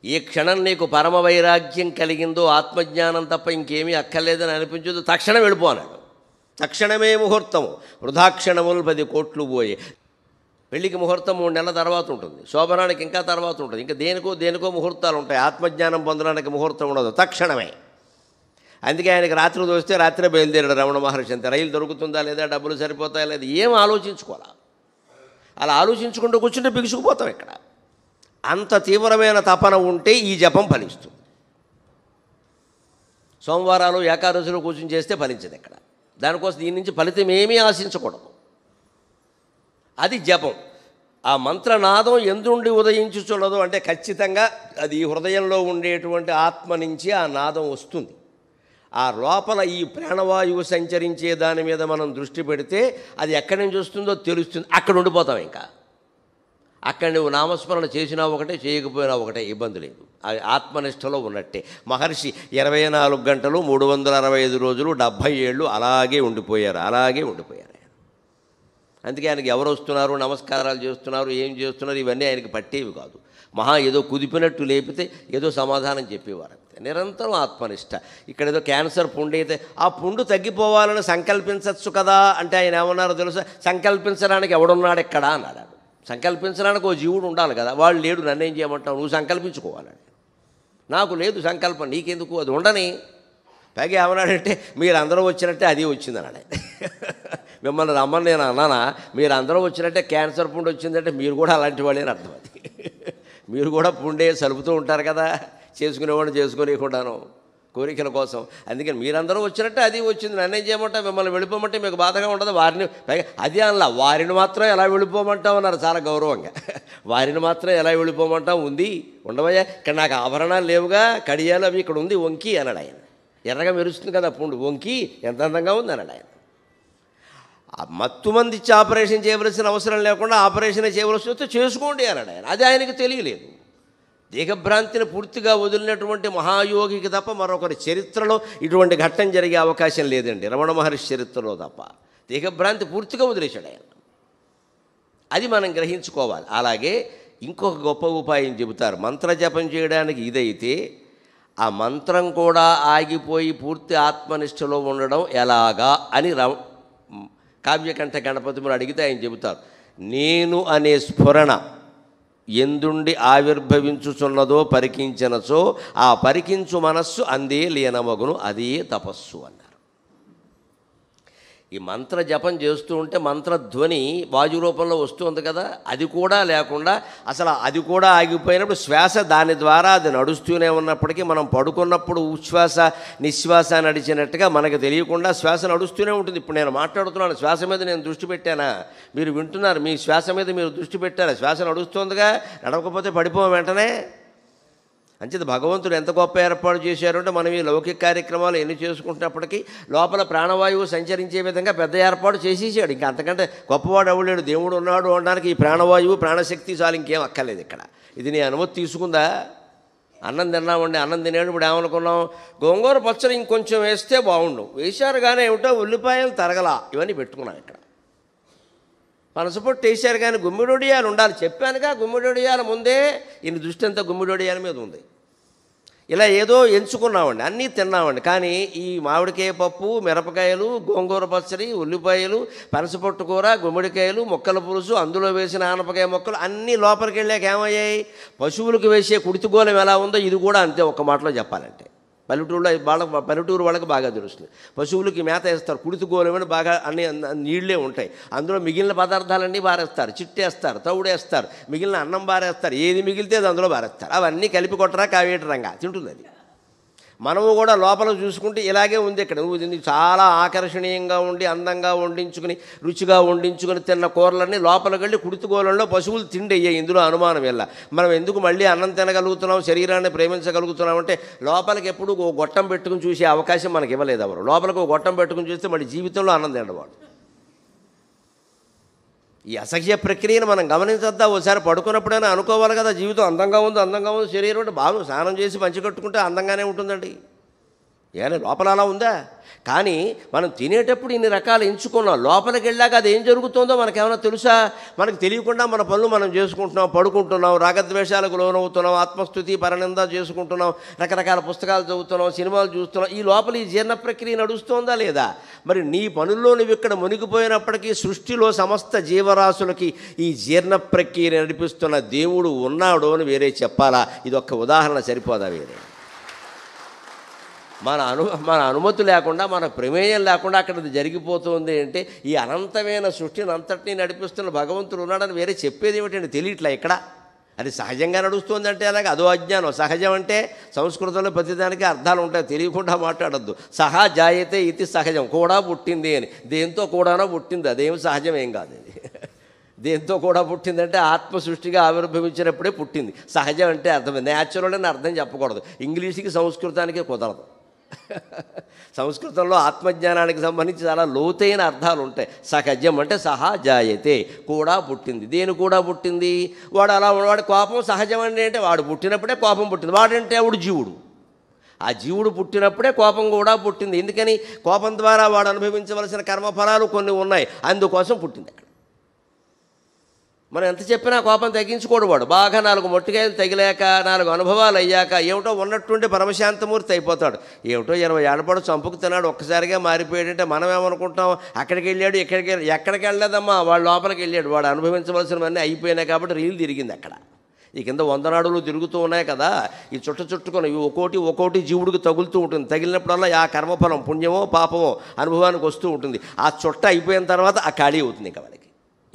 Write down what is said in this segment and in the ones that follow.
ఏ క్షణం నీకు పరమ వైరాగ్యం కలిగిందో, ఆత్మజ్ఞానం తప్ప ఇంకేమీ అక్కర్లేదని అనిపించదు, తక్షణం వెళ్ళిపో అన్నాడు. తక్షణమే ముహూర్తము, వృధాక్షణములు 10 కోట్లు పోయే. పెళ్ళికి ముహూర్తం 3 నెలల తర్వాత ఉంటుంది, శోభనానికి ఇంకా తర్వాత ఉంటుంది, ఇంకా దేనికో ముహూర్తాలు ఉంటాయి. ఆత్మజ్ఞానం పొందడానికి ముహూర్తం ఉండదు, తక్షణమే. అందుకే ఆయనకి రాత్రి దోస్తే రాత్రే బయలుదేరాడు రమణ మహర్షి. అంతే, రైలు దొరుకుతుందా లేదా, డబ్బులు సరిపోతాయా లేదా, ఏం ఆలోచించుకోవాలా. అలా ఆలోచించుకుంటూ కూర్చుంటే బిగుసుకుపోతాం. ఇక్కడ అంత తీవ్రమైన తపన ఉంటే ఈ జపం ఫలిస్తుంది. సోమవారాలు ఏకాదశులు కూర్చుని చేస్తే ఫలించదు. ఇక్కడ దానికోసం దీని నుంచి ఫలితం ఏమీ ఆశించకూడదు. అది జపం. ఆ మంత్రనాదం ఎందుండి ఉదయించుచున్నదో అంటే ఖచ్చితంగా అది హృదయంలో ఉండేటువంటి ఆత్మ నుంచి ఆ నాదం వస్తుంది. ఆ లోపల ఈ ప్రాణవాయువు సంచరించే దాని మీద మనం దృష్టి పెడితే అది ఎక్కడి నుంచి వస్తుందో తెలుస్తుంది. అక్కడ ఉండిపోతాం. ఇంకా అక్కడ నువ్వు నామస్మరణ చేసినా ఒకటే, చేయకపోయినా ఒకటే, ఇబ్బంది లేదు. అది ఆత్మనిష్టలో ఉన్నట్టే. మహర్షి 24 గంటలు 365 రోజులు 70 ఏళ్ళు అలాగే ఉండిపోయారు. అందుకే ఆయనకి ఎవరు వస్తున్నారు, నమస్కారాలు చేస్తున్నారు, ఏం చేస్తున్నారు, ఇవన్నీ ఆయనకి పట్టేవి కాదు. ఏదో కుదిపినట్టు లేపితే ఏదో సమాధానం చెప్పేవారు అంతే. నిరంతరం ఆత్మనిష్ట. ఇక్కడ ఏదో క్యాన్సర్ పుండు అయితే ఆ పుండు తగ్గిపోవాలని సంకల్పించవచ్చు కదా అంటే ఆయన ఏమన్నారో తెలుసా, సంకల్పించడానికి ఎవడున్నాడు ఎక్కడా అన్నాడు. సంకల్పించడానికి ఓ జీవుడు ఉండాలి కదా, వాడు లేడు, నన్నేం చేయమంటావు, నువ్వు సంకల్పించుకోవాలని. నాకు లేదు సంకల్పం, నీకెందుకు, అది ఉండని. పైగా ఏమన్నాడంటే మీరందరూ వచ్చినట్టే అది వచ్చిందన్నాడు. మిమ్మల్ని రమ్మని నేను అన్నానా, మీరు అందరూ వచ్చినట్టే క్యాన్సర్ పుండు వచ్చిందంటే మీరు కూడా అలాంటి వాళ్ళని అర్థం. అది మీరు కూడా పుండే సలుపుతూ ఉంటారు కదా, చేసుకునేవాడిని చేసుకోలేకుండాను కోరికల కోసం. అందుకని మీరందరూ వచ్చినట్టే అది వచ్చింది, నన్నేం చేయమంటా, మిమ్మల్ని వెళ్ళిపోమంటే మీకు బాధగా ఉండదు. వారిని పైగా అది అనలా, వారిని మాత్రం ఎలా వెళ్ళిపోమంటావు అన్నారు చాలా గౌరవంగా. వారిని మాత్రం ఎలా వెళ్ళిపోమంటావు, ఉంది ఉండవయ్యా, ఇక్కడ నాకు ఆభరణాలు లేవుగా, కడియాలు అవి ఇక్కడ ఉంది వంకి అన్నాడు ఆయన. ఎర్రగా మెరుస్తుంది కదా పుండు, వంకి ఎంత అందంగా ఉంది అన్నాడు ఆయన. మత్తు మంది ఇచ్చి ఆపరేషన్ చేయవలసిన అవసరం లేకుండా ఆపరేషన్ చేయవలసి వస్తే చేసుకోండి అన్నాడు ఆయన. అది ఆయనకి తెలియలేదు. దేహభ్రాంతిని పూర్తిగా వదిలినటువంటి మహాయోగికి తప్ప మరొకరి చరిత్రలో ఇటువంటి ఘట్టం జరిగే అవకాశం లేదండి, రమణ మహర్షి చరిత్రలో తప్ప. దేహభ్రాంతి పూర్తిగా వదిలేశాడు ఆయన. అది మనం గ్రహించుకోవాలి. అలాగే ఇంకొక గొప్ప ఉపాయం చెబుతారు. మంత్రజపం చేయడానికి ఇదైతే ఆ మంత్రం కూడా ఆగిపోయి పూర్తి ఆత్మనిష్టలో ఉండడం ఎలాగా అని కావ్యకంఠ గణపతిములు అడిగితే ఆయన చెబుతారు. నేను అనే స్ఫురణ ఎందుండి ఆవిర్భవించుచున్నదో పరికించినచో ఆ పరికించు మనస్సు అందే లీనమగును, అదే తపస్సు అన్నారు. ఈ మంత్ర జపం చేస్తూ ఉంటే మంత్రధ్వని వాయు రూపంలో వస్తుంది కదా, అది కూడా లేకుండా అసలు అది కూడా ఆగిపోయినప్పుడు శ్వాస దాని ద్వారా అది నడుస్తూనే ఉన్నప్పటికీ మనం పడుకున్నప్పుడు ఉచ్ఛ్వాస నిశ్వాస నడిచినట్టుగా మనకు తెలియకుండా శ్వాస నడుస్తూనే ఉంటుంది. ఇప్పుడు నేను మాట్లాడుతున్నాను, శ్వాస మీద నేను దృష్టి పెట్టానా, మీరు వింటున్నారు, మీ శ్వాస మీద మీరు దృష్టి పెట్టారా, శ్వాస నడుస్తుందిగా, నడవకపోతే పడిపోం వెంటనే. అంచేత భగవంతుడు ఎంత గొప్ప ఏర్పాటు చేశారు అంటే మనం ఈ లౌకిక కార్యక్రమాలు ఎన్ని చేసుకుంటున్నప్పటికీ లోపల ప్రాణవాయువు సంచరించే విధంగా పెద్ద ఏర్పాటు చేసేసాడు. ఇంకా అంతకంటే గొప్పవాడు ఎవలేడు, దేవుడు ఉన్నాడు అనడానికి ఈ ప్రాణవాయువు ప్రాణశక్తి చాలు, ఇంకేం అక్కర్లేదు. ఇక్కడ ఇది నీ అనుమతి తీసుకుందా. అన్నం తిన్నామండి, అన్నం తినేడు ఇప్పుడు ఏమనుకున్నాం, గోంగూర పచ్చడి ఇంకొంచెం వేస్తే బాగుండు, వేశారు కానీ ఏమిటో ఉల్లిపాయలు తరగలా, ఇవన్నీ పెట్టుకున్నాం. ఇక్కడ పనసపొట్టు వేశారు కానీ గుమ్మిడొడియాలు ఉండాలి, చెప్పానుగా గుమ్మిడొడియాల ముందే ఈయన దృష్టి అంతా గుమ్మిడొడియాల మీద ఉంది. ఇలా ఏదో ఎంచుకున్నామండి, అన్నీ తిన్నామండి. కానీ ఈ మామిడికాయ పప్పు, మిరపకాయలు, గోంగూర పచ్చడి, ఉల్లిపాయలు, పనసపొట్టు కూర, గుమ్మడికాయలు, మొక్కల పులుసు, అందులో వేసిన ఆనపకాయ మొక్కలు అన్నీ లోపలికి వెళ్ళాక ఏమయ్యాయి, పశువులకు వేసే కుడితిగోళం ఎలా ఉందో ఇది కూడా అంతే. ఒక్క మాటలో చెప్పాలంటే పల్లెటూరు వాళ్ళకి బాగా తెలుస్తుంది. పశువులకి మేత వేస్తారు, కుడితిగోళమని బాగా అన్ని నీళ్లే ఉంటాయి, అందులో మిగిలిన పదార్థాలన్నీ బారేస్తారు, చిట్టేస్తారు, తౌడేస్తారు, మిగిలిన అన్నం బారేస్తారు, ఏది మిగిలితే అది అందులో బారేస్తారు. అవన్నీ కలిపి కొట్టరా కావేటరంగా తింటుంది అది. మనము కూడా లోపల చూసుకుంటే ఇలాగే ఉంది. ఇక్కడ నువ్వు చాలా ఆకర్షణీయంగా ఉండి అందంగా వండించుకుని రుచిగా వండించుకుని తిన్న కూరలన్నీ లోపలికి వెళ్ళి కుడితిగోళంలో పశువులు తిండి అయ్యాయి. ఇందులో అనుమానం వెళ్ళ. మనం ఎందుకు మళ్ళీ అన్నం తినగలుగుతున్నాం, శరీరాన్ని ప్రేమించగలుగుతున్నాం అంటే లోపలికి ఎప్పుడు ఓ గొట్టం పెట్టుకుని చూసే అవకాశం మనకి ఇవ్వలేదు ఎవరు. లోపలికి ఓ గొట్టం పెట్టుకుని చూస్తే మళ్ళీ జీవితంలో అన్నం తినవాడు. ఈ అసహ్య ప్రక్రియను మనం గమనించద్దా. ఒకసారి పడుకున్నప్పుడైనా అనుకోవాలి కదా, జీవితం అందంగా ఉంది శరీరం అంటే బాగు స్నానం చేసి పంచి కట్టుకుంటే అందంగానే ఉంటుందండి. ఏమైనా లోపల అలా ఉందా? కానీ మనం తినేటప్పుడు ఇన్ని రకాలు ఎంచుకున్నాం, లోపలికి వెళ్ళాక అది ఏం జరుగుతుందో మనకేమైనా తెలుసా? మనకు తెలియకుండా మన పనులు మనం చేసుకుంటున్నాం, పడుకుంటున్నాం, రాగద్వేషాలకు లోనవుతున్నాం, ఆత్మస్థుతి పరనింద చేసుకుంటున్నాం, రకరకాల పుస్తకాలు చదువుతున్నాం, సినిమాలు చూస్తున్నాం. ఈ లోపల ఈ జీర్ణ ప్రక్రియ నడుస్తుందా లేదా? మరి నీ పనుల్లో నువ్వు ఇక్కడ మునిగిపోయినప్పటికీ సృష్టిలో సమస్త జీవరాశులకి ఈ జీర్ణ ప్రక్రియ నడిపిస్తున్న దేవుడు ఉన్నాడు అని వేరే చెప్పాలా? ఇది ఒక్క ఉదాహరణ సరిపోదా? వేరే మన అనుమతి లేకుండా, మన ప్రమేయం లేకుండా అక్కడ జరిగిపోతుంది అంటే ఈ అనంతమైన సృష్టిని అంతటినీ నడిపిస్తున్న భగవంతుడు ఉన్నాడని వేరే చెప్పేది ఏమిటండి? తెలియట్లా ఇక్కడ. అది సహజంగా నడుస్తుంది అంటే అలాగే అదో అజ్ఞానం. సహజం అంటే సంస్కృతంలో ప్రతిదానికి అర్థాలు ఉంటాయి, తెలియకుండా మాట్లాడద్దు. సహా జాయతే ఇది సహజం, కూడా పుట్టింది అని. దేంతో కూడానో పుట్టింది, అదేమి సహజం ఏం కాదు. అది దేంతో కూడా పుట్టిందంటే ఆత్మ సృష్టిగా ఆవిర్భవించినప్పుడే పుట్టింది. సహజం అంటే అర్థం, న్యాచురల్ అని అర్థం చెప్పకూడదు. ఇంగ్లీష్కి సంస్కృతానికి కుదరదు. సంస్కృతంలో ఆత్మజ్ఞానానికి సంబంధించి చాలా లోతైన అర్థాలు ఉంటాయి. సహజం అంటే సహా జాయతే, కూడా పుట్టింది. దేని కూడా పుట్టింది? వాడు అలా వాడి కోపం సహజం అంటే వాడు పుట్టినప్పుడే కోపం పుట్టింది. వాడంటే వాడు జీవుడు. ఆ జీవుడు పుట్టినప్పుడే కోపం కూడా పుట్టింది. ఎందుకని? కోపం ద్వారా వాడు అనుభవించవలసిన కర్మఫలాలు కొన్ని ఉన్నాయి, అందుకోసం పుట్టింది అక్కడ. మనం ఎంత చెప్పినా కోపం తగ్గించుకోడు వాడు. బాగా 4 మొట్టికాయలు తగిలాక, 4 అనుభవాలు అయ్యాక ఏమిటో ఉన్నట్టుండి పరమశాంతమూర్తి అయిపోతాడు. ఏమిటో 20 ఏళ్ళ పాటు చంపుకుతున్నాడు, ఒక్కసారిగా మారిపోయాడంటే మనం ఏమనుకుంటాం? అక్కడికి వెళ్ళాడు, ఎక్కడికి వెళ్ళలేదమ్మా, వాడు లోపలికి వెళ్ళాడు. వాడు అనుభవించవలసినవన్నీ అయిపోయినాయి కాబట్టి రీలు తిరిగింది అక్కడ. ఈ కింద 100 నాడులు తిరుగుతూ ఉన్నాయి కదా, ఈ చుట్టుకొని ఇవి ఒక్కోటి జీవుడికి తగులుతూ ఉంటుంది. తగిలినప్పుడల్లా ఆ కర్మఫలం పుణ్యమో పాపమో అనుభవానికి వస్తూ ఉంటుంది. ఆ చుట్ట అయిపోయిన తర్వాత ఆ ఖాళీ అవుతుంది ఇంకా వాడికి.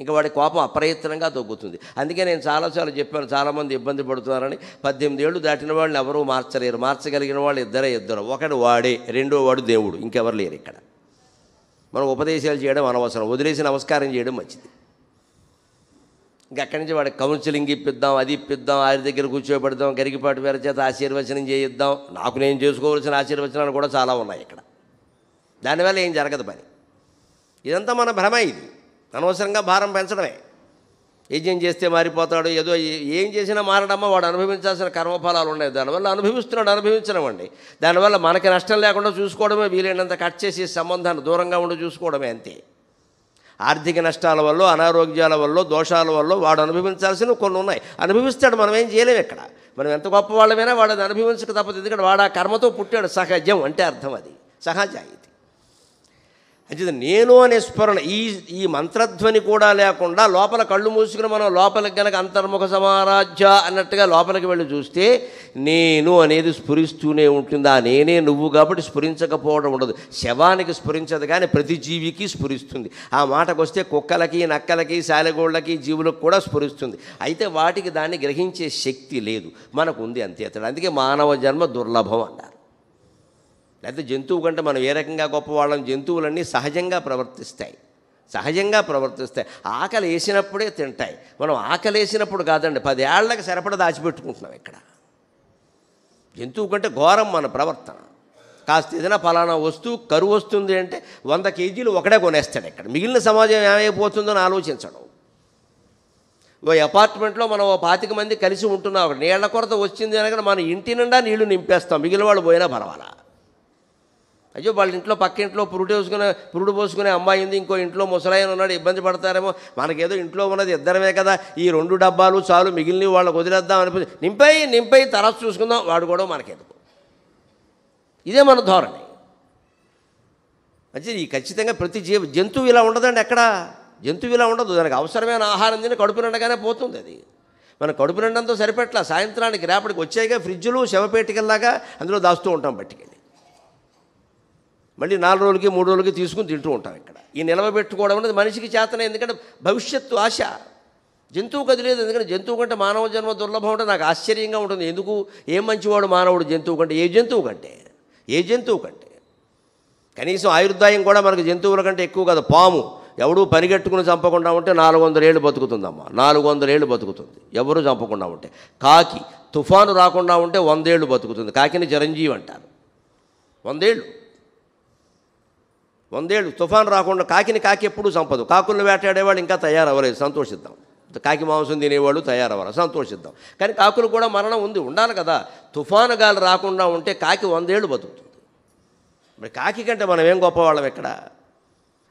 ఇంకా వాడి కోపం అప్రయత్నంగా తగ్గుతుంది. అందుకే నేను చాలాసార్లు చెప్పాను, చాలామంది ఇబ్బంది పడుతున్నారని. 18 ఏళ్ళు దాటిన వాళ్ళని ఎవరూ మార్చలేరు. మార్చగలిగిన వాళ్ళు ఇద్దరు. ఒకడు వాడే, రెండో వాడు దేవుడు, ఇంకెవరు లేరు ఇక్కడ. మనం ఉపదేశాలు చేయడం అనవసరం, వదిలేసి నమస్కారం చేయడం మంచిది. ఇంకక్కడి నుంచి వాడికి కౌన్సిలింగ్ ఇప్పిద్దాం, అది ఇప్పిద్దాం, ఆయన దగ్గర కూర్చోబెడదాం, గరికిపాటి వేరే చేత ఆశీర్వచనం చేయిద్దాం. నాకు నేను చేసుకోవాల్సిన ఆశీర్వచనాలు కూడా చాలా ఉన్నాయి ఇక్కడ. దానివల్ల ఏం జరగదు పని. ఇదంతా మన భ్రమ. ఇది అనవసరంగా భారం పెంచడమే. యజ్ఞం చేస్తే మారిపోతాడు, ఏదో ఏం చేసినా మారడమ్మా. వాడు అనుభవించాల్సిన కర్మఫలాలు ఉన్నాయి, దానివల్ల అనుభవించడం అండి. దానివల్ల మనకి నష్టం లేకుండా చూసుకోవడమే, వీలైనంత కట్ చేసి సంబంధాన్ని దూరంగా ఉండి చూసుకోవడమే, అంతే. ఆర్థిక నష్టాల వల్ల, అనారోగ్యాల వల్ల, దోషాల వల్ల వాడు అనుభవించాల్సినవి కొన్ని ఉన్నాయి. అనుభవిస్తాడు, మనం ఏం చేయలేము ఇక్కడ. మనం ఎంత గొప్ప వాళ్ళమైనా వాడు అది అనుభవించక తప్పదు. ఎందుకంటే వాడు ఆ కర్మతో పుట్టాడు. సహజం అంటే అర్థం అది, సహజాయితీ. అంటే నేను అనే స్ఫురణ, ఈ మంత్రధ్వని కూడా లేకుండా లోపల కళ్ళు మూసుకుని మనం లోపలికి కనుక అంతర్ముఖ సమారాధ్య అన్నట్టుగా లోపలికి వెళ్ళి చూస్తే నేను అనేది స్ఫురిస్తూనే ఉంటుంది. ఆ నేనే నువ్వు కాబట్టి స్ఫురించకపోవడం ఉండదు. శవానికి స్ఫురించదు కానీ ప్రతి జీవికి స్ఫురిస్తుంది. ఆ మాటకు వస్తే కుక్కలకి, నక్కలకి, శాలెగోళ్ళకి, జీవులకు కూడా స్ఫురిస్తుంది. అయితే వాటికి దాన్ని గ్రహించే శక్తి లేదు, మనకు ఉంది అంతే. అందుకే మానవ జన్మ దుర్లభం అన్నారు. లేకపోతే జంతువు కంటే మనం ఏ రకంగా గొప్పవాళ్ళం? జంతువులన్నీ సహజంగా ప్రవర్తిస్తాయి. ఆకలి వేసినప్పుడే తింటాయి. మనం ఆకలి వేసినప్పుడు కాదండి, 10 ఏళ్లకు సరిపడా దాచిపెట్టుకుంటున్నాం ఇక్కడ. జంతువు కంటే ఘోరం మన ప్రవర్తన. కాస్త ఏదైనా ఫలానా వస్తువు కరువు వస్తుంది అంటే 100 కేజీలు ఒకడే కొనేస్తాడు ఇక్కడ. మిగిలిన సమాజం ఏమైపోతుందో ఆలోచించడం. ఓ అపార్ట్మెంట్లో మనం 25 మంది కలిసి ఉంటున్నాం. ఒక నీళ్ల కొరత వచ్చింది అనగా మన ఇంటి నిండా నీళ్లు నింపేస్తాం, మిగిలిన వాళ్ళు పోయినా పర్వాలా. అయ్యో వాళ్ళ ఇంట్లో పక్క ఇంట్లో పురుడు పోసుకునే అమ్మాయి ఉంది, ఇంకో ఇంట్లో ముసలాయన ఉన్నాడు, ఇబ్బంది పడతారేమో. మనకేదో ఇంట్లో ఉన్నది ఇద్దరమే కదా, ఈ 2 డబ్బాలు చాలు, మిగిలినవి వాళ్ళకు వదిలేద్దాం అనిపించి నింపై తర్వాత చూసుకుందాం, వాడు కూడా మనకెందుకు. ఇదే మన ధోరణి. అంటే ఈ ఖచ్చితంగా ప్రతి జంతువు ఇలా ఉండదండి. ఎక్కడ జంతువు ఇలా ఉండదు. దానికి అవసరమైన ఆహారం తిని కడుపు నిండగానే పోతుంది. అది మన కడుపు నిండంతో సరిపెట్ల. సాయంత్రానికి రేపటికి వచ్చాయిగా ఫ్రిడ్జులు, శవపేటికల్లాగా అందులో దాస్తూ ఉంటాం పట్టుకెళ్ళి. మళ్ళీ 4 రోజులకి 3 రోజులకి తీసుకుని తింటూ ఉంటాం ఇక్కడ. ఈ నిలవబెట్టుకోవడం అనేది మనిషికి చేతనే, ఎందుకంటే భవిష్యత్తు ఆశ. జంతువుకు అది లేదు. ఎందుకంటే జంతువు కంటే మానవ జన్మ దుర్లభం అంటే నాకు ఆశ్చర్యంగా ఉంటుంది. ఎందుకు? ఏం మంచివాడు మానవుడు జంతువు కంటే? ఏ జంతువు కంటే కనీసం ఆయుర్దాయం కూడా మనకు జంతువుల కంటే ఎక్కువ కదా. పాము ఎవడూ పనిగట్టుకుని చంపకుండా ఉంటే 400 ఏళ్ళు బతుకుతుందమ్మా, 400 ఏళ్ళు బతుకుతుంది ఎవరు చంపకుండా ఉంటే. కాకి తుఫాను రాకుండా ఉంటే 100 ఏళ్ళు బతుకుతుంది. కాకిని చిరంజీవి అంటారు. 100 ఏళ్ళు తుఫాను రాకుండా. కాకి ఎప్పుడూ చంపదు. కాకులను వేటాడేవాళ్ళు ఇంకా తయారవ్వలేదు, సంతోషిద్దాం. కాకి మాంసం తినేవాళ్ళు తయారవ్వాలి, సంతోషిద్దాం. కానీ కాకులు కూడా మరణం ఉండాలి కదా. తుఫాను గాలి రాకుండా ఉంటే కాకి 100 ఏళ్ళు బతుకుతుంది. మరి కాకి కంటే మనం ఏం గొప్పవాళ్ళం ఎక్కడ?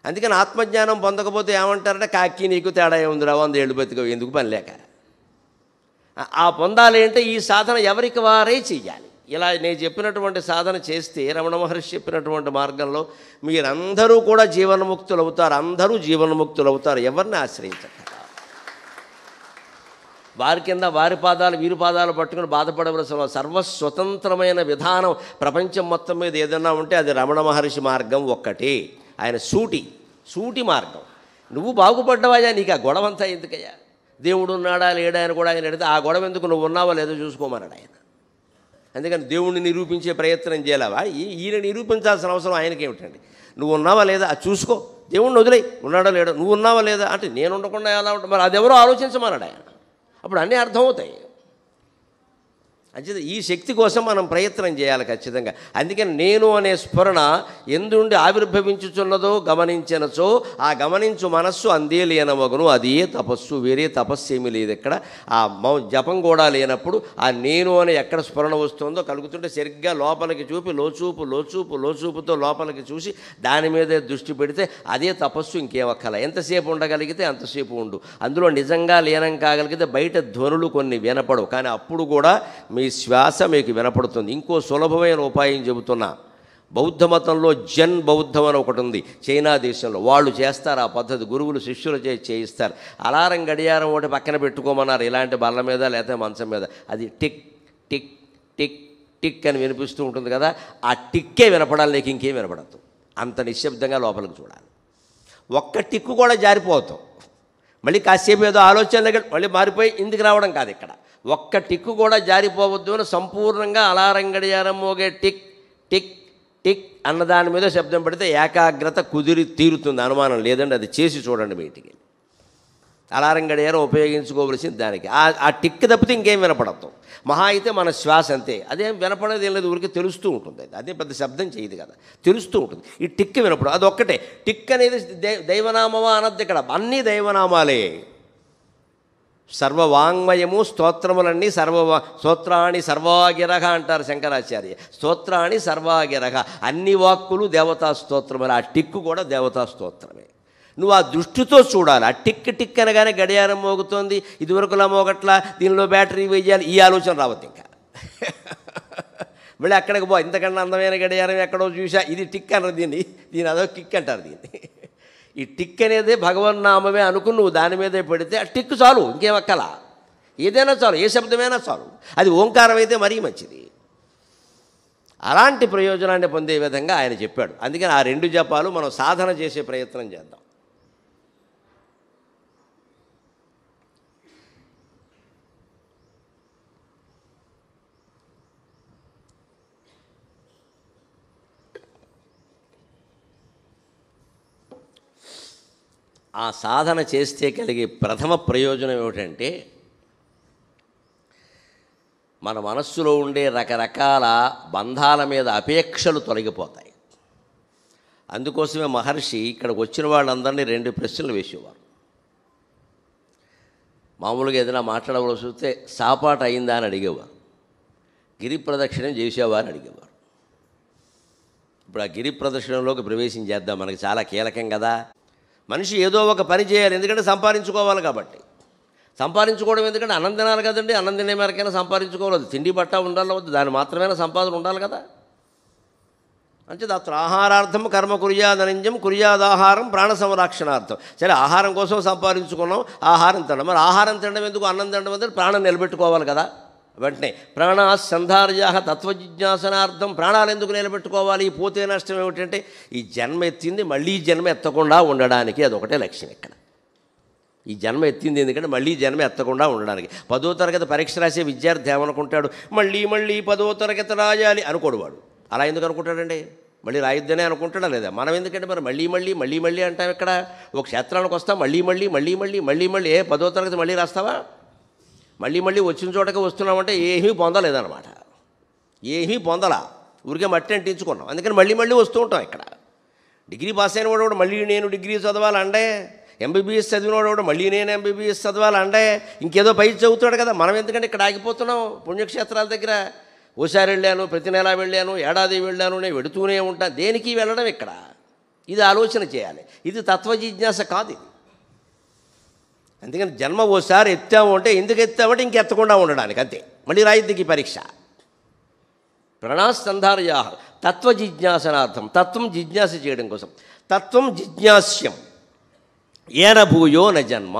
అందుకని ఆత్మజ్ఞానం పొందకపోతే ఏమంటారంటే కాకి నీకు తేడా ఏముందిరా 100 ఏళ్ళు బతికవు, ఎందుకు పని లేక. ఆ పొందాలి అంటే ఈ సాధన ఎవరికి వారే చెయ్యాలి. ఇలా నేను చెప్పినటువంటి సాధన చేస్తే రమణ మహర్షి చెప్పినటువంటి మార్గంలో మీరందరూ కూడా జీవన్ముక్తులు అవుతారు. అందరూ జీవన్ముక్తులు అవుతారు, ఎవరిని ఆశ్రయించక. వారి కింద వారి పాదాలు వీరి పాదాలు పట్టుకుని బాధపడవలసిన సర్వస్వతంత్రమైన విధానం ప్రపంచం మొత్తం మీద ఏదన్నా ఉంటే అది రమణ మహర్షి మార్గం ఒక్కటే. ఆయన సూటి మార్గం. నువ్వు బాగుపడ్డవాయా, నీకు ఆ గొడవ అంతా ఎందుకయ్యా? దేవుడు ఉన్నాడా లేడా అని కూడా ఆయన అడిగితే ఆ గొడవ ఎందుకు, నువ్వు ఉన్నావా లేదో చూసుకోమన్నాడు ఆయన. అందుకని దేవుణ్ణి నిరూపించే ప్రయత్నం చేయలేవా? ఈయన నిరూపించాల్సిన అవసరం ఆయనకేమిటండి? నువ్వు ఉన్నావా లేదా అది చూసుకో, దేవుణ్ణి వదిలేయి, ఉన్నాడా లేడా. నువ్వు ఉన్నావా లేదా అంటే నేను ఉండకుండా ఎలా ఉంటా, మరి అదెవరో ఆలోచించమన్నాడు ఆయన. అప్పుడు అన్నీ అర్థమవుతాయి. అంచేత ఈ శక్తి కోసం మనం ప్రయత్నం చేయాలి ఖచ్చితంగా. అందుకని నేను అనే స్ఫురణ ఎందుండి ఆవిర్భవించుచున్నదో గమనించినచో ఆ గమనించు మనస్సు అందే లేనవగును, అదే తపస్సు, వేరే తపస్సు ఏమీ లేదు ఇక్కడ. ఆ జపం కూడా లేనప్పుడు ఆ నేను అనే ఎక్కడ స్ఫురణ వస్తుందో కలుగుతుంటే సరిగ్గా లోపలికి చూపి లోచూపుతో లోపలికి చూసి దాని మీదే దృష్టి పెడితే అదే తపస్సు, ఇంకేమక్కల. ఎంతసేపు ఉండగలిగితే అంతసేపు ఉండు. అందులో నిజంగా లీనం కాగలిగితే బయట ధ్వనులు కొన్ని వినపడవు, కానీ అప్పుడు కూడా మీ శ్వాస మీకు వినపడుతుంది. ఇంకో సులభమైన ఉపాయం చెబుతున్నా. బౌద్ధ మతంలో జన్ బౌద్ధం అని ఒకటి ఉంది చైనా దేశంలో. వాళ్ళు చేస్తారు ఆ పద్ధతి, గురువులు శిష్యులు చేయిస్తారు. అలారం గడియారం ఒకటి పక్కన పెట్టుకోమన్నారు, ఇలాంటి బల్ల మీద లేకపోతే మంచం మీద. అది టిక్ టిక్ టిక్ టిక్ అని వినిపిస్తూ ఉంటుంది కదా, ఆ టిక్కే వినపడాలి, నీకు ఇంకేం వినపడద్దు. అంత నిశ్శబ్దంగా లోపలికి చూడాలి. ఒక్క టిక్కు కూడా జారిపోతాం, మళ్ళీ కాసేపు ఏదో ఆలోచన దగ్గర మళ్ళీ మారిపోయి ఇందుకు రావడం కాదు. ఇక్కడ ఒక్క టిక్కు కూడా జారిపోవద్దు అని సంపూర్ణంగా అలారం గడియారం మోగే టిక్ టిక్ టిక్ అన్నదాని మీద శబ్దం పెడితే ఏకాగ్రత కుదిరి తీరుతుంది, అనుమానం లేదండి. అది చేసి చూడండి మీ ఇంటికి. అలారం గడియారం ఉపయోగించుకోవలసింది దానికి. ఆ టిక్ తప్పితే ఇంకేం వినపడదు. మహా అయితే మన శ్వాస అంతే, అదేం వినపడేది ఏం లేదు, ఊరికి తెలుస్తూ ఉంటుంది. అదే పెద్ద శబ్దం చేయదు కదా, తెలుస్తూ ఉంటుంది. ఈ టిక్ వినపడదు, అది ఒక్కటే. టిక్ అనేది దైవనామమా అనద్దు, ఇక్కడ అన్నీ దైవనామాలే. సర్వవాంగ్మయము స్తోత్రములన్నీ స్తోత్రాణి సర్వాగిరహ అంటారు శంకరాచార్య. స్తోత్రాణి సర్వాగిరహ, అన్ని వాక్కులు దేవతా స్తోత్రములు. ఆ టిక్కు కూడా దేవతా స్తోత్రమే. నువ్వు ఆ దృష్టితో చూడాలి. ఆ టిక్ టిక్ అనగానే గడియారం మోగుతోంది, ఇదివరకులా మోగట్లా, దీనిలో బ్యాటరీ వేయాలి, ఈ ఆలోచన రావద్దు ఇంకా. మళ్ళీ అక్కడికి ఇంతకన్నా అందమైన గడియారం ఎక్కడో చూసా, ఇది టిక్ అన్నారు దీన్ని అదో కిక్ అంటారు దీన్ని. ఈ టిక్ అనేది భగవన్నామమే అనుకుని నువ్వు దాని మీదే పెడితే ఆ టిక్ చాలు, ఇంకేమక్కల. ఏదైనా చాలు, ఏ శబ్దమైనా చాలు. అది ఓంకారం అయితే మరీ మంచిది. అలాంటి ప్రయోజనాన్ని పొందే విధంగా ఆయన చెప్పాడు. అందుకని ఆ 2 జపాలు మనం సాధన చేసే ప్రయత్నం చేద్దాం. ఆ సాధన చేస్తే కలిగే ప్రథమ ప్రయోజనం ఏమిటంటే మన మనస్సులో ఉండే రకరకాల బంధాల మీద అపేక్షలు తొలగిపోతాయి. అందుకోసమే మహర్షి ఇక్కడికి వచ్చిన వాళ్ళందరినీ 2 ప్రశ్నలు వేసేవారు. మామూలుగా ఏదైనా మాట్లాడవలసి వస్తే సాపాటు అయిందా అని అడిగేవారు, గిరి ప్రదక్షిణం చేసేవా అని అడిగేవారు. ఇప్పుడు ఆ గిరి ప్రదక్షిణంలోకి ప్రవేశించేద్దాం, మనకి చాలా కీలకం కదా. మనిషి ఏదో ఒక పని చేయాలి, ఎందుకంటే సంపాదించుకోవాలి కాబట్టి. సంపాదించుకోవడం ఎందుకంటే అన్నం తినాలి కదండి, అన్నం తినే మేరకైనా సంపాదించుకోవాలి. తిండి బట్ట ఉండాలి వద్దు, దాని మాత్రమే సంపాదన ఉండాలి కదా. అంటే అത്ര ఆహారార్థం కర్మ కుర్యాదనంజం కుర్యాదాహారం ప్రాణ సంరక్షణార్థం. సరే, ఆహారం కోసం సంపాదించుకున్నాం, ఆహారం తినడం. మరి ఆహారం తినడం ఎందుకు, అన్నం తినడం ఎందుకు? ప్రాణం నిలబెట్టుకోవాలి కదా. వెంటనే ప్రాణా సంధార్యా తత్వజిజ్ఞాసనార్థం. ప్రాణాలు ఎందుకు నిలబెట్టుకోవాలి? పోతే నష్టం ఏమిటంటే ఈ జన్మ ఎత్తింది మళ్ళీ జన్మ ఎత్తకుండా ఉండడానికి, అదొకటే లక్ష్యం ఇక్కడ. ఈ జన్మ ఎత్తింది ఎందుకంటే మళ్ళీ జన్మ ఎత్తకుండా ఉండడానికి. 10వ తరగతి పరీక్ష రాసే విద్యార్థి ఏమనుకుంటాడు, మళ్ళీ 10వ తరగతి రాయాలి అనుకోడు వాడు. అలా ఎందుకు అనుకుంటాడండి? మళ్ళీ రాయిద్దనే అనుకుంటాడా లేదా? మనం ఎందుకంటే మరి మళ్ళీ అంటాం. ఇక్కడ ఒక క్షేత్రానికి వస్తాం, మళ్ళీ 10వ తరగతి మళ్ళీ రాస్తావా? మళ్ళీ వచ్చిన చోటకి వస్తున్నామంటే ఏమీ పొందలేదన్నమాట. ఏమీ పొందలా, ఊరికే మట్టి అంటించుకున్నాం. అందుకని మళ్ళీ వస్తూ ఉంటాం. ఇక్కడ డిగ్రీ పాస్ అయిన వాడు మళ్ళీ నేను డిగ్రీ చదవాలంటే, ఎంబీబీఎస్ చదివినవాడు కూడా మళ్ళీ నేను ఎంబీబీఎస్ చదవాలంటే ఇంకేదో పై చదువుతాడు కదా. మనం ఎందుకంటే ఇక్కడ ఆగిపోతున్నాం పుణ్యక్షేత్రాల దగ్గర. ఓసారి వెళ్ళాను, ప్రతి నెల వెళ్ళాను, ఏడాది వెళ్ళాను, నేను వెడుతూనే ఉంటాను. దేనికి వెళ్ళడం ఇక్కడ? ఇది ఆలోచన చేయాలి. ఇది తత్వ జిజ్ఞాస కాదు ఇది. అందుకని జన్మ ఓసారి ఎత్తాము అంటే ఎందుకు ఎత్తామంటే ఇంకెత్తకుండా ఉండడానికి, అంతే. మళ్ళీ రాయిద్దికి పరీక్ష. ప్రణాస్కంధారయా తత్వ జిజ్ఞాసనార్థం, తత్వం జిజ్ఞాస చేయడం కోసం. తత్వం జిజ్ఞాస్యం ఏన భూయో న జన్మ.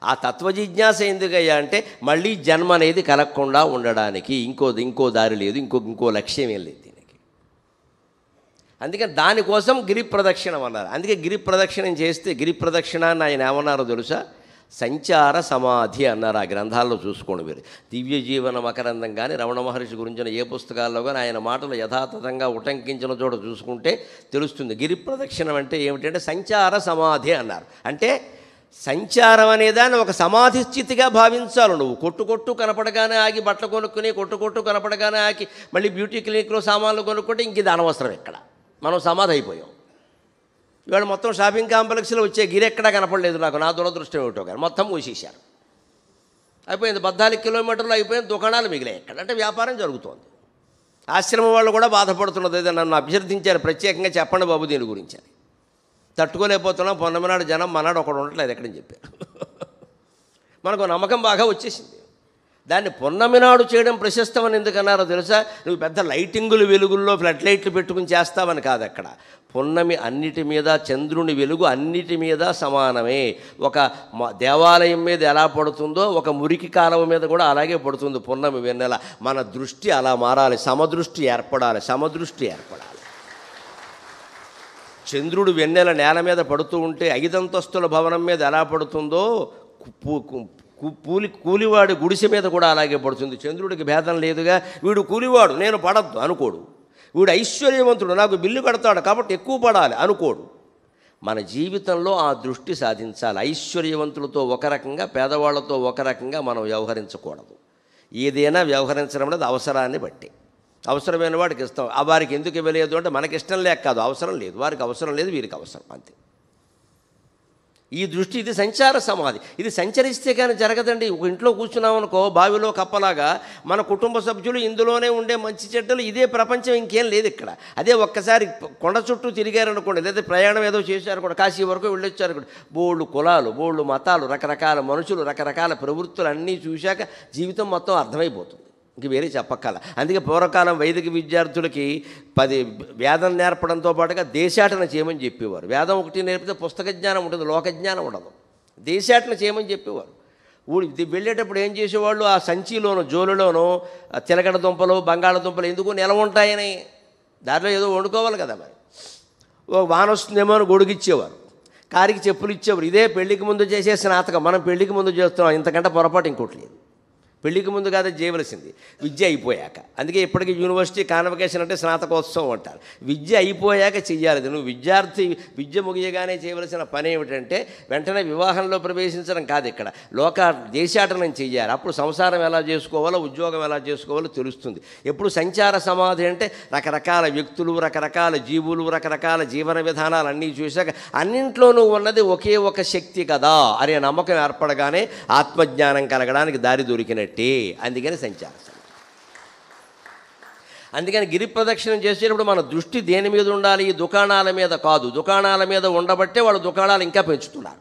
ఆ తత్వ జిజ్ఞాస ఎందుకయ్యా అంటే మళ్ళీ జన్మ అనేది కలగకుండా ఉండడానికి. ఇంకో దారి లేదు, ఇంకో లక్ష్యం ఏం లేదు దీనికి. అందుకని దానికోసం గిరి ప్రదక్షిణం అన్నారు. అందుకే గిరి ప్రదక్షిణం చేస్తే, గిరి ప్రదక్షిణాన్ని ఆయన ఏమన్నారో తెలుసా? సంచార సమాధి అన్నారు. ఆ గ్రంథాల్లో చూసుకోండి మీరు. దివ్య జీవన మకరందం కానీ, రమణ మహర్షి గురించిన ఏ పుస్తకాల్లో కానీ ఆయన మాటలు యథాతథంగా ఉటంకించిన చోట చూసుకుంటే తెలుస్తుంది. గిరి ప్రదక్షిణం అంటే ఏమిటంటే సంచార సమాధి అన్నారు. అంటే సంచారం అనేదాన్ని ఒక సమాధి స్థితిగా భావించాలి. నువ్వు కొట్టు కనపడగానే ఆగి బట్టలు కొనుక్కుని, కొట్టు కనపడగానే ఆగి మళ్ళీ బ్యూటీ క్లినిక్లో సామాన్లు కొనుక్కుంటే ఇంక ఇది అనవసరం. ఇక్కడ మనం సమాధి అయిపోయాం. ఇవాళ మొత్తం షాపింగ్ కాంప్లెక్స్లో వచ్చే గిరి ఎక్కడా కనపడలేదు నాకు, నా దురదృష్టం ఏమిటో కానీ. మొత్తం మూసేశారు, అయిపోయింది. 14 కిలోమీటర్లు అయిపోయింది, దుకాణాలు మిగిలాయి. ఎక్కడంటే వ్యాపారం జరుగుతోంది. ఆశ్రమం వాళ్ళు కూడా బాధపడుతున్నది. ఏదో నన్ను అభ్యర్థించారు ప్రత్యేకంగా, చెప్పండి బాబు దీని గురించి అని. తట్టుకోలేకపోతున్నాం, పొన్నమనాడు జనం మనాడు ఒకడు ఉండట్లేదు ఎక్కడని చెప్పారు. మనకు నమ్మకం బాగా వచ్చేసింది. దాన్ని పొన్నమి నాడు చేయడం ప్రశస్తమని ఎందుకన్నారో తెలుసా? నువ్వు పెద్ద లైటింగులు వెలుగుల్లో ఫ్లడ్ లైట్లు పెట్టుకుని చేస్తావని కాదు. అక్కడ పొన్నమి అన్నిటి మీద, చంద్రుని వెలుగు అన్నిటి మీద సమానమే. ఒక దేవాలయం మీద ఎలా పడుతుందో ఒక మురికి కాలువ మీద కూడా అలాగే పడుతుంది పొన్నమి వెన్నెల. మన దృష్టి అలా మారాలి, సమదృష్టి ఏర్పడాలి. చంద్రుడు వెన్నెల నేల మీద పడుతూ ఉంటే 5 అంతస్తుల భవనం మీద ఎలా పడుతుందో కూలివాడి గుడిసె మీద కూడా అలాగే పడుతుంది. చంద్రుడికి భేదం లేదుగా. వీడు కూలివాడు, నేను పడద్దు అనుకోడు. వీడు ఐశ్వర్యవంతుడు, నాకు బిల్లు కడతాడు కాబట్టి ఎక్కువ పడాలి అనుకోడు. మన జీవితంలో ఆ దృష్టి సాధించాలి. ఐశ్వర్యవంతులతో ఒక రకంగా, పేదవాళ్లతో ఒక రకంగా మనం వ్యవహరించకూడదు. ఏదైనా వ్యవహరించడం అనేది అవసరాన్ని బట్టి. అవసరమైన వాడికి ఇస్తాం. ఆ వారికి ఎందుకు ఇవ్వలేదు అంటే మనకి ఇష్టం లేక కాదు, అవసరం లేదు. వారికి అవసరం లేదు, వీరికి అవసరం, అంతే. ఈ దృష్టి, ఇది సంచార సమాధి. ఇది సంచరిస్తే కానీ జరగదండి. ఒక ఇంట్లో కూర్చున్నామనుకో, బావిలో కప్పలాగా మన కుటుంబ సభ్యులు ఇందులోనే ఉండే మంచి చెడ్డలు, ఇదే ప్రపంచం, ఇంకేం లేదు ఇక్కడ. అదే ఒక్కసారి కొండ చుట్టూ తిరిగారనుకోండి, లేదా ప్రయాణం ఏదో చేశారనుకోండి, కాశీ వరకు వెళ్ళొచ్చారనుకోండి, బోళ్ళు కులాలు, బోళ్ళు మతాలు, రకరకాల మనుషులు, రకరకాల ప్రవృత్తులు అన్నీ చూశాక జీవితం మొత్తం అర్థమైపోతుంది. ఇంక వేరే చెప్పక్కల. అందుకే పూర్వకాలం వైదిక విద్యార్థులకి 10 వేదం నేర్పడంతో పాటుగా దేశాటన చేయమని చెప్పేవారు. వేదం ఒకటి నేర్పితే పుస్తక జ్ఞానం ఉంటుంది, లోకజ్ఞానం ఉండదు. దేశాటన చేయమని చెప్పేవారు. వెళ్ళేటప్పుడు ఏం చేసేవాళ్ళు, ఆ సంచిలోనూ జోలులోనూ తిలగడ దుంపలు, బంగాళదుంపలు ఎందుకు నిలవ ఉంటాయని దారిలో ఏదో వండుకోవాలి కదా. మరి ఓ వాన వస్తుందేమో అని గొడుగిచ్చేవారు, కారికి చెప్పులు ఇచ్చేవారు. ఇదే పెళ్లికి ముందు చేసే స్నాతకం. మనం పెళ్లికి ముందు చేస్తున్నాం, ఇంతకంటే పొరపాటు ఇంకోటి లేదు. పెళ్లికి ముందు కాదు చేయవలసింది, విద్య అయిపోయాక. అందుకే ఇప్పటికీ యూనివర్సిటీ కాన్వకేషన్ అంటే స్నాతకోత్సవం అంటారు. విద్య అయిపోయాక చెయ్యాలి. నువ్వు విద్యార్థి విద్య ముగియగానే చేయవలసిన పని ఏమిటంటే వెంటనే వివాహంలో ప్రవేశించడం కాదు. ఇక్కడ దేశాటనం చెయ్యాలి. అప్పుడు సంసారం ఎలా చేసుకోవాలో, ఉద్యోగం ఎలా చేసుకోవాలో తెలుస్తుంది. ఎప్పుడు సంచార సమాధి అంటే రకరకాల వ్యక్తులు, రకరకాల జీవులు, రకరకాల జీవన విధానాలు అన్నీ చూశాక అన్నింట్లోనూ ఉన్నది ఒకే ఒక శక్తి కదా అనే నమ్మకం ఏర్పడగానే ఆత్మజ్ఞానం కలగడానికి దారి దొరికినట్టు. అందుకని సంచారం. అందుకని గిరి ప్రదక్షిణం చేసేటప్పుడు మన దృష్టి దేని మీద ఉండాలి? దుకాణాల మీద కాదు. దుకాణాల మీద ఉండబట్టే వాళ్ళు దుకాణాలు ఇంకా పెంచుతున్నారు.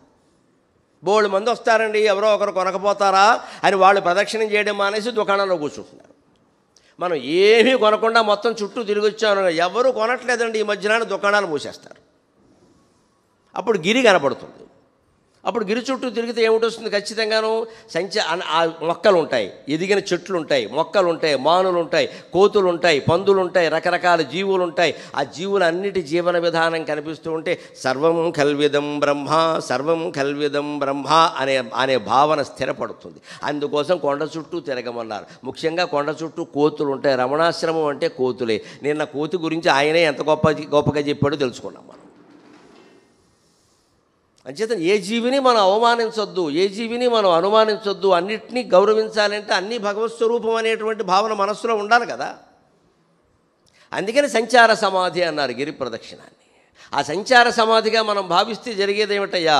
బోళ్ళు మంది వస్తారండి, ఎవరో ఒకరు కొనకపోతారా అని వాళ్ళు ప్రదక్షిణం చేయడం మానేసి దుకాణంలో కూర్చుంటున్నారు. మనం ఏమీ కొనకుండా మొత్తం చుట్టూ తిరిగి వచ్చాను, ఎవరు కొనట్లేదండి ఈ మధ్యన, దుకాణాలు మూసేస్తారు. అప్పుడు గిరి కనపడుతుంది. అప్పుడు గిరి చుట్టూ తిరిగితే ఏమిటొస్తుంది? ఖచ్చితంగాను మొక్కలు ఉంటాయి, ఎదిగిన చెట్లు ఉంటాయి, మొక్కలు ఉంటాయి, మానులు ఉంటాయి, కోతులు ఉంటాయి, పందులు ఉంటాయి, రకరకాల జీవులు ఉంటాయి. ఆ జీవులన్నిటి జీవన విధానం కనిపిస్తూ ఉంటే సర్వం కల్విదం బ్రహ్మ, సర్వం కల్విదం బ్రహ్మ అనే భావన స్థిరపడుతుంది. అందుకోసం కొండ చుట్టూ తిరగమన్నారు. ముఖ్యంగా కొండ చుట్టూ కోతులు ఉంటాయి. రమణాశ్రమం అంటే కోతులే. నిన్న కోతి గురించి ఆయనే ఎంత గొప్పగా చెప్పాడో తెలుసుకున్నాం మనం. అంచేత ఏ జీవిని మనం అవమానించొద్దు, ఏ జీవిని మనం అనుమానించొద్దు. అన్నిటినీ గౌరవించాలంటే అన్నీ భగవత్ స్వరూపం అనేటువంటి భావన మనస్సులో ఉండాలి కదా. అందుకని సంచార సమాధి అన్నారు గిరి ప్రదక్షిణాన్ని. ఆ సంచార సమాధిగా మనం భావిస్తే జరిగేది ఏమిటయ్యా?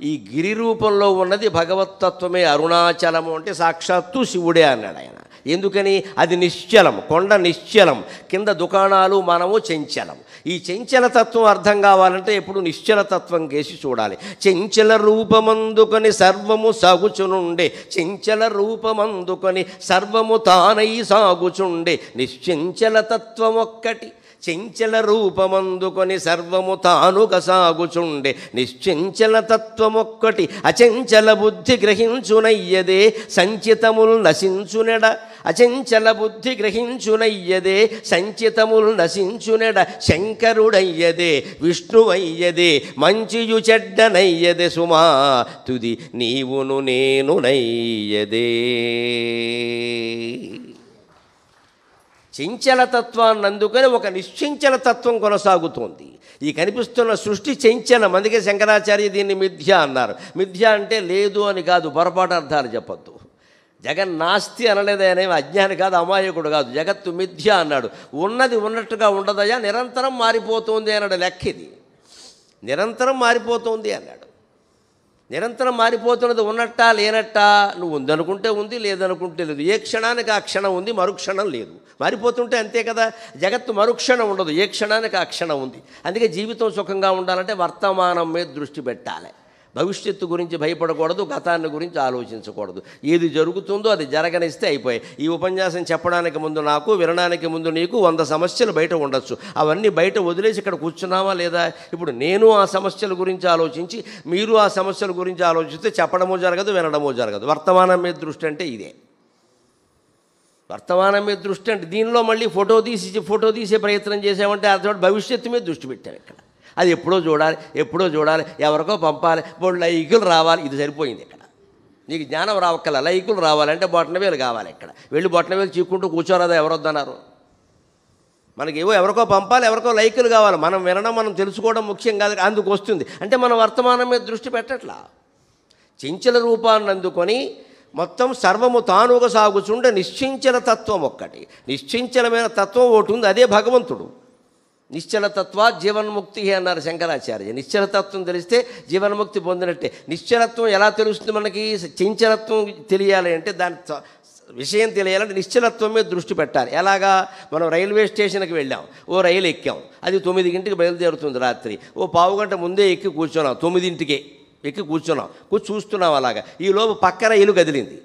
ఈ గిరి రూపంలో ఉన్నది భగవత్తత్వమే. అరుణాచలము అంటే సాక్షాత్తు శివుడే అన్నాడు ఆయన. ఎందుకని? అది నిశ్చలం, కొండ నిశ్చలం, కింద దుకాణాలు మనము చంచలం. ఈ చంచలతత్వం అర్థం కావాలంటే ఎప్పుడు నిశ్చలతత్వం కేసి చూడాలి. చెంచల రూపమందుకొని సర్వము సాగుచునుండే, చెంచల రూపమందుకొని సర్వము తానై సాగుచుండే నిశ్చంచలతత్వం ఒక్కటి, చెంచల రూపమందుకొని సర్వము తానుగా సాగుచుండే నిశ్చంచల తత్వమొక్కటి, అచంచల బుద్ధి గ్రహించునయ్యదే సంచితముల్ నశించునెడ, అచంచల బుద్ధి గ్రహించునయ్యదే సంచితముల్ నశించునెడ, శంకరుడయ్యదే విష్ణువయ్యదే మంచియు చెడ్డనయ్యదే సుమా, తుది నీవును నేను నయ్యదే. చంచలతత్వాన్ని అందుకని ఒక నిశ్చంచల తత్వం కొనసాగుతోంది. ఈ కనిపిస్తున్న సృష్టి చంచలం, అందుకే శంకరాచార్య దీన్ని మిథ్య అన్నారు. మిథ్య అంటే లేదు అని కాదు, పొరపాటు అర్థాలు చెప్పొద్దు. జగన్నాస్తి అనలేదు, ఆయన అజ్ఞాని కాదు, అమాయకుడు కాదు. జగత్తు మిథ్య అన్నాడు. ఉన్నది ఉన్నట్టుగా ఉండదయా, నిరంతరం మారిపోతుంది అన్నాడు. లెక్క ఇది, నిరంతరం మారిపోతుంది అన్నాడు. నిరంతరం మారిపోతున్నది ఉన్నట్టా లేనట్టా? నువ్వు ఉందనుకుంటే ఉంది, లేదనుకుంటే లేదు. ఏ క్షణానికి ఆ క్షణం ఉంది, మరుక్షణం లేదు. మారిపోతుంటే అంతే కదా. జగత్తు మరుక్షణం ఉండదు, ఏ క్షణానికి ఆ క్షణం ఉంది. అందుకే జీవితం సుఖంగా ఉండాలంటే వర్తమానం మీద దృష్టి పెట్టాలి. భవిష్యత్తు గురించి భయపడకూడదు, గతాన్ని గురించి ఆలోచించకూడదు. ఏది జరుగుతుందో అది జరగనిస్తే అయిపోయాయి. ఈ ఉపన్యాసం చెప్పడానికి ముందు నాకు, వినడానికి ముందు నీకు 100 సమస్యలు బయట ఉండొచ్చు. అవన్నీ బయట వదిలేసి ఇక్కడ కూర్చున్నామా లేదా? ఇప్పుడు నేను ఆ సమస్యల గురించి ఆలోచించి, మీరు ఆ సమస్యల గురించి ఆలోచిస్తే చెప్పడమో జరగదు, వినడమో జరగదు. వర్తమానం మీద దృష్టి అంటే ఇదే. వర్తమానం మీద దృష్టి అంటే దీనిలో మళ్ళీ ఫోటో తీసే ప్రయత్నం చేసామంటే అర్థం భవిష్యత్తు మీద దృష్టి పెట్టాను ఇక్కడ. అది ఎప్పుడో చూడాలి, ఎవరికో పంపాలి, ఇప్పుడు లైకులు రావాలి, ఇది సరిపోయింది ఇక్కడ. నీకు జ్ఞానం రావక్కల, లైకులు రావాలంటే బొట్టనవేలు కావాలి. ఇక్కడ వెళ్ళి బొట్టనవేలు చీక్కుంటూ కూర్చోరాదా? ఎవరొద్దన్నారు? మనకేవో ఎవరికో పంపాలి, ఎవరికో లైకులు కావాలి. మనం వినడం, మనం తెలుసుకోవడం ముఖ్యం కాదు, అందుకు వస్తుంది. అంటే మనం వర్తమానం మీద దృష్టి పెట్టట్లా. చెంచల రూపాన్ని అందుకొని మొత్తం సర్వము తానుగా సాగుచుండే నిశ్చంచల తత్వం ఒక్కటి, నిశ్చంచలమైన తత్వం ఒకటి ఉంది, అదే భగవంతుడు. నిశ్చలతత్వా జీవన్ముక్తి అన్నారు శంకరాచార్య. నిశ్చలతత్వం తెలిస్తే జీవన్ముక్తి పొందినట్టే. నిశ్చలత్వం ఎలా తెలుస్తుంది మనకి? చంచలత్వం తెలియాలి అంటే, దాని విషయం తెలియాలంటే నిశ్చలత్వం మీద దృష్టి పెట్టాలి. ఎలాగా? మనం రైల్వే స్టేషన్కి వెళ్ళాం, ఓ రైలు ఎక్కాం, అది 9 బయలుదేరుతుంది రాత్రి. ఓ పావుగంట ముందే ఎక్కి కూర్చున్నాం, 9 ఎక్కి కూర్చున్నాం, చూస్తున్నాం. అలాగా ఈలోపు పక్క రైలు కదిలింది.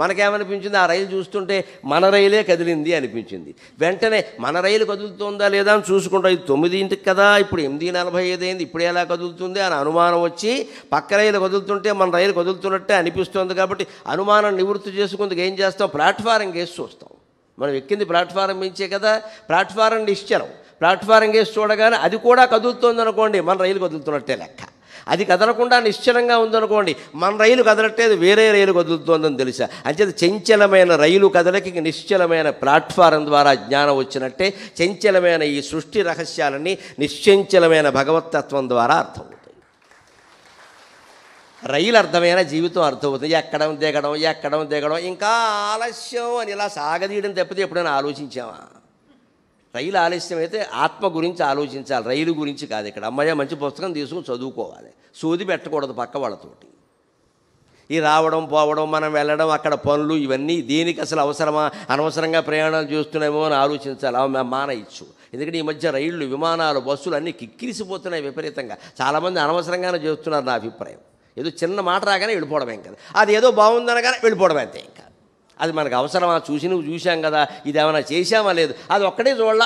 మనకేమనిపించింది? ఆ రైలు చూస్తుంటే మన రైలే కదిలింది అనిపించింది. వెంటనే మన రైలు కదులుతుందా లేదా అని చూసుకుంటాం. ఇది 9 కదా, ఇప్పుడు 8:45 అయింది, ఇప్పుడు ఎలా కదులుతుంది అని అనుమానం వచ్చి, పక్క రైలు కదులుతుంటే మన రైలు కదులుతున్నట్టే అనిపిస్తుంది. కాబట్టి అనుమానం నివృత్తి చేసుకుందుకు ఏం చేస్తాం? ప్లాట్ఫారం కేసి చూస్తాం. మనం ఎక్కింది ప్లాట్ఫారం మించే కదా. ప్లాట్ఫారం నిశ్చలం. ప్లాట్ఫారం కేసి చూడగానే అది కూడా కదులుతుంది అనుకోండి, మన రైలు కదులుతున్నట్టే లెక్క. అది కదలకుండా నిశ్చలంగా ఉందనుకోండి, మన రైలు కదలట్లేదు, వేరే రైలు కదులుతోందని తెలుసా. అంచేత చంచలమైన రైలు కదలకి నిశ్చలమైన ప్లాట్ఫారం ద్వారా జ్ఞానం వచ్చినట్టే, చంచలమైన ఈ సృష్టి రహస్యాలన్నీ నిశ్చంచలమైన భగవత్తత్వం ద్వారా అర్థమవుతాయి. రైలు అర్థమైన జీవితం అర్థమవుతుంది. ఎక్కడం దిగడం ఇంకా ఆలస్యం అని ఇలా సాగదీయడం తప్పితే ఎప్పుడైనా ఆలోచించామా? రైలు ఆలస్యం అయితే ఆత్మ గురించి ఆలోచించాలి, రైలు గురించి కాదు. ఇక్కడ అమ్మయ్య మంచి పుస్తకం తీసుకుని చదువుకోవాలి, సోది పెట్టకూడదు పక్క వాళ్ళతోటి. ఈ రావడం పోవడం, మనం వెళ్ళడం, అక్కడ పనులు, ఇవన్నీ దేనికి అసలు అవసరమా? అనవసరంగా ప్రయాణాలు చేస్తున్నామో అని ఆలోచించాలి. అవి మానేయచ్చు. ఎందుకంటే ఈ మధ్య రైళ్లు, విమానాలు, బస్సులు అన్నీ కిక్కిరిసిపోతున్నాయి విపరీతంగా. చాలామంది అనవసరంగానే చేస్తున్నారు నా అభిప్రాయం. ఏదో చిన్న మాట రాగానే వెళ్ళిపోవడమేం కదా, అది ఏదో బాగుందనగానే వెళ్ళిపోవడం అంతే. ఇంకా అది మనకు అవసరమా? చూసాం కదా, ఇది ఏమైనా చేసామా లేదు, అది ఒక్కడే చూడాల,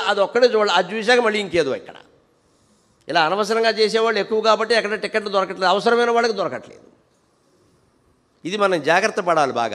అది చూశాక మళ్ళీ ఇంకేదో. ఇక్కడ ఇలా అనవసరంగా చేసేవాళ్ళు ఎక్కువ కాబట్టి ఎక్కడ టికెట్లు దొరకట్లేదు, అవసరమైన వాళ్ళకి దొరకట్లేదు. ఇది మనం జాగ్రత్త పడాలి బాగా.